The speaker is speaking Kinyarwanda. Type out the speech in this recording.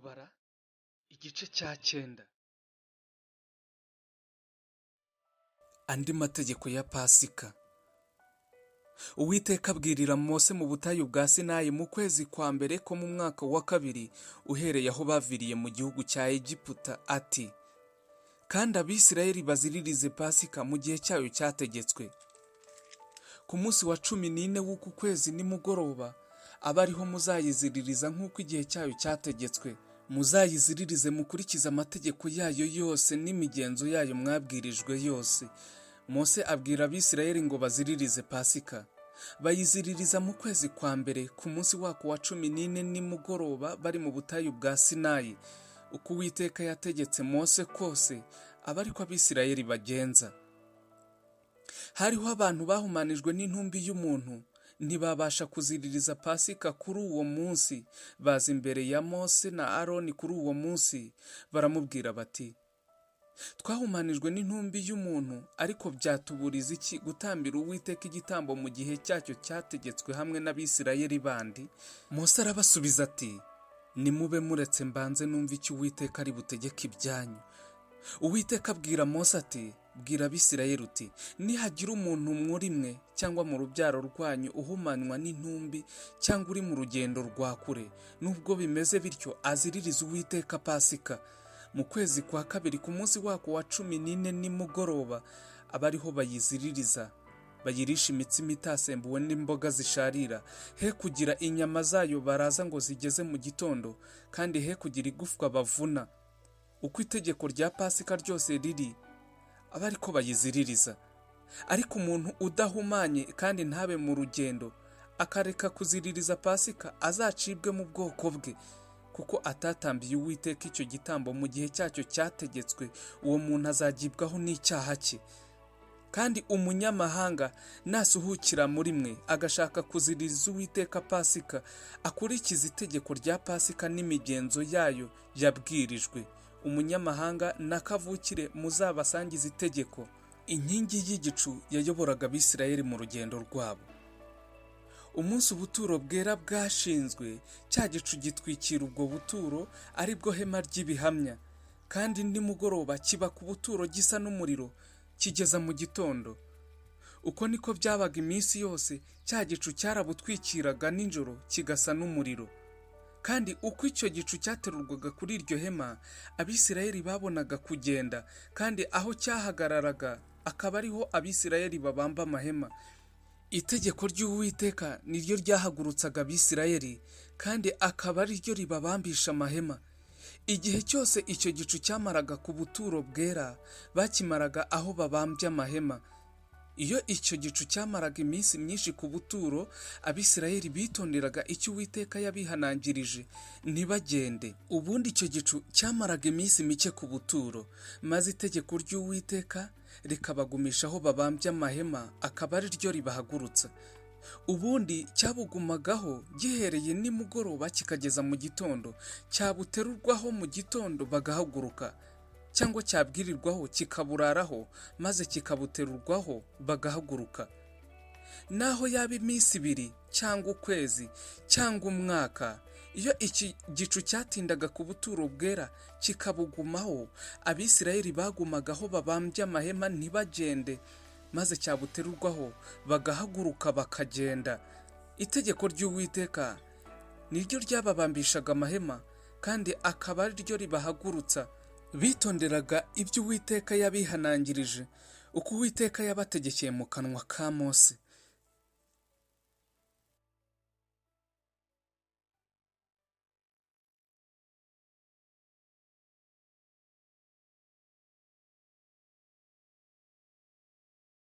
Kubara igice cya 9. Andi mategeko ya Pasika. Uwiteka abwirira Mose mu butayu bwa Sinayi mu kwezi kwa mbere ko mu mwaka wa 2 uhereye aho baviriye mu gihugu cya Egiputa ati: kandi Abisirayeli baziririze Pasika mu gihe cyayo cyategetswe. Ku munsi wa 14 w'uku kwezi nimugoroba aba ariho muzayiziririza nk'uko igihe cyayo cyategetswe. Muzayiziririze mukurikiza amategeko yayo yose n'imigenzo yayo mwabwirijwe yose. Mose abwira Abisirayeli ngo baziririze Pasika. Bayiziririza mu kwezi kwa mbere ku munsi wako wa 14 nimugoroba bari mu butayu bwa Sinayi. Uko Uwiteka yategetse Mose kose aba ariko Abisirayeli bagenza. Hariho abantu bahumanijwe n'intumbi y'umuntu, ntibabasha kuziririza Pasika kuri uwo munsi. Baza imbere ya Mose na Aroni kuri uwo munsi, baramubwira bati: twahumanijwe n'intumbi y'umuntu, ariko byatuburiza iki gutambira Uwiteka igitambo mu gihe cyacyo cyategetswe hamwe n'Abisirayeli bandi? Mose arabasubiza ati: nimube muretse mbanze numva icyo Uwiteka ari butegeke ibyanyu. Uwiteka abwira Mose ati: bwira Abisirayeli uti: nihagira umuntu muri mwe cyangwa mu rubyaro rwanyu uhumanywa n'intumbi cyangwa uri mu rugendo rwa kure, nubwo bimeze bityo aziririze Uwiteka Pasika mu kwezi kwa 2 ku munsi wako wa 14 nimugoroba. Aba ariho bayiziririza, bayirisha imitsima itasembuwe n'imboga zisharira. He kugira inyama zayo baraza ngo zigeze mu gitondo, kandi he kugira igufwa bavuna. Uko itegeko rya Pasika ryose riri, aba ariko bayiziririza. Ariko umuntu udahumanye kandi ntabe mu rugendo akareka kuziririza Pasika azacibwe mu bwoko bwe, kuko atatambiye Uwiteka icyo gitambo mu gihe cyacyo cyategetswe. Uwo muntu azagibwaho n'icyaha cye. Kandi umunyamahanga nasuhukira muri mwe agashaka kuziririza Uwiteka Pasika, akurikiza itegeko rya Pasika n'imigenzo yayo yabwirijwe. Umunyamahanga nakavukire muzabasangiza itegeko. Inkingi y'igicu yayoboraga Abisirayeli mu rugendo rwabo. Umunsi ubuturo bwera bwashinzwe, cya gicu gitwikira ubwo buturo, ari bwo hema ry'ibihamya. Kandi nimugoroba kiba ku buturo gisa n'umuriro kigeza mu gitondo. Uko niko byabaga iminsi yose, cya gicu cyarabutwikiraga nijoro kigasa n'umuriro. Kandi uko icyo gicu cyaterurwaga kuri iryo hema, Abisirayeli babonaga kugenda, kandi aho cyahagararaga akaba ariho Abisirayeli babamba amahema. Itegeko ry'Uwiteka niryo ryahagurutsaga Abisirayeli, kandi akaba ari ryo ribabambisha amahema. Igihe cyose icyo gicu cyamaraga ku buturo bwera, bakimaraga aho babambye amahema. Iyo icyo gicu cyamaraga iminsi myinshi ku buturo, Abisirayeli bitonderaga icyo Uwiteka yabihanangirije, ntibagende. Ubundi icyo gicu cyamaraga iminsi mike ku buturo, maze itegeko ry'Uwiteka rikabagumisha aho babambye amahema, akaba ari ryo ribahagurutsa. Ubundi cyabugumagaho gihereye nimugoroba kikageza mu gitondo, cyabuterurwaho mu gitondo bagahaguruka, cyangwa cyabwirirwaho kikaburaraho maze kikabuterurwaho bagahaguruka. Naho yaba iminsi 2 cyangwa ukwezi cyangwa umwaka, iyo iki gicu cyatindaga ku buturo bwera kikabugumaho, Abisirayeli bagumagaho babambye amahema ntibagende, maze cyabuterurwaho bagahaguruka bakagenda. Itegeko ry'Uwiteka niryo ryababambishaga amahema, kandi akaba ari ryo ribahagurutsa. Bitonderaga ibyo Uwiteka yabihanangirije, uko Uwiteka yabategekeye mu kanwa ka Mose.